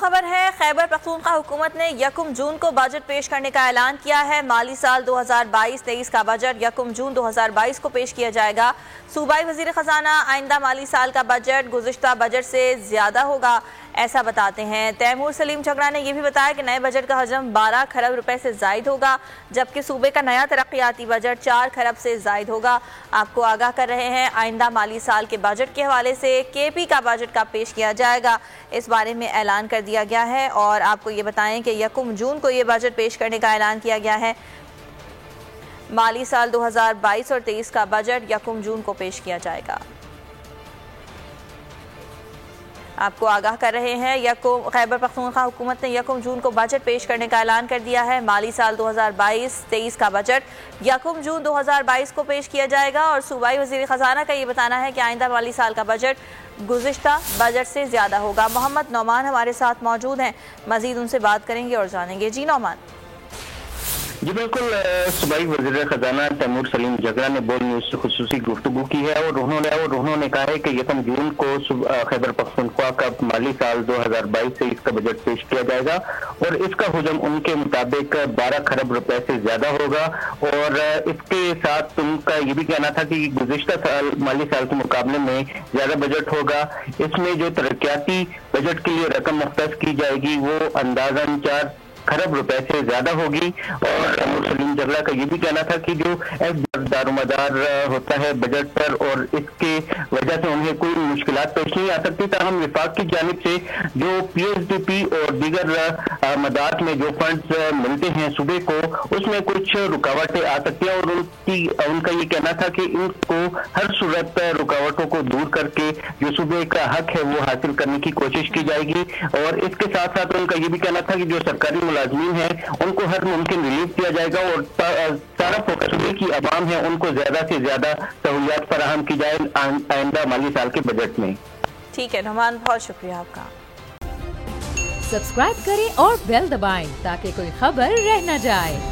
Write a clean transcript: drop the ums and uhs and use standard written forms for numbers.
खबर है, खैबर पख्तूनख्वा हुकूमत ने 1 जून को बजट पेश करने का ऐलान किया है। माली साल 2022-23 का बजट 1 जून 2022 को पेश किया जाएगा। सूबाई वजीर खजाना आइंदा माली साल का बजट गुज़िश्ता बजट से ज़्यादा होगा, ऐसा बताते हैं। तैमूर सलीम झगड़ा ने यह भी बताया कि नए बजट का हजम 12 खरब रुपए से ज़ायद होगा, जबकि सूबे का नया तरक्याती बजट 4 खरब से ज़ायद होगा। आपको आगाह कर रहे हैं, आइंदा माली साल के बजट के हवाले से KP का बजट कब पेश किया जाएगा, इस बारे में ऐलान कर दिया गया है। और आपको ये बताएं कि 1 जून को ये बजट पेश करने का ऐलान किया गया है। माली साल 2022 और 23 का बजट 1 जून को पेश किया जाएगा। आपको आगाह कर रहे हैं, खैबर पख्तूनख्वा हुकूमत ने 1 जून को बजट पेश करने का ऐलान कर दिया है। माली साल 2022-23 का बजट 1 जून 2022 को पेश किया जाएगा। और सूबाई वज़ीर ख़जाना का ये बताना है कि आइंदा माली साल का बजट गुज़िश्ता बजट से ज़्यादा होगा। मोहम्मद नौमान हमारे साथ मौजूद हैं, मज़ीद उनसे बात करेंगे और जानेंगे। जी नौमान। जी बिल्कुल, सूबाई वज़ीर खजाना तैमूर सलीम झगड़ा ने बोल न्यूज़ से खुसूसी गुफ्तगू की है और उन्होंने कहा है कि 1 जून को खैबर पख्तूनख्वा का माली साल 2022-23 का बजट पेश किया जाएगा और इसका हजम उनके मुताबिक 12 खरब रुपए से ज्यादा होगा। और इसके साथ उनका ये भी कहना था कि गुज़िश्ता साल माली साल के मुकाबले में ज्यादा बजट होगा। इसमें जो तरक्याती बजट के लिए रकम मुख्तस की जाएगी वो अंदाजन 4 खरब रुपए से ज्यादा होगी। और तैमूर सलीम झगड़ा का ये भी कहना था कि जो दारोमदार होता है बजट पर और इसके वजह से उन्हें कोई मुश्किलात पेश नहीं आ सकती, ताहम विफाक की जानिब से जो PSDP और दीगर मदाद में जो फंड्स मिलते हैं सूबे को, उसमें कुछ रुकावटें आ सकती हैं। और उनका ये कहना था कि इनको हर सूरत रुकावटों को दूर करके जो सूबे का हक है वो हासिल करने की कोशिश की जाएगी। और इसके साथ साथ उनका ये भी कहना था कि जो सरकारी मुलाजमीन है उनको हर मुमकिन रिलीफ दिया जाएगा और सारा फोकस सूबे की आवाम है उनको ज्यादा से ज्यादा सहूलियात फराहम की जाए आइंदा माली साल के बजट में। ठीक है नौमान, बहुत शुक्रिया आपका। सब्सक्राइब करें और बेल दबाएं ताकि कोई खबर रह न जाए।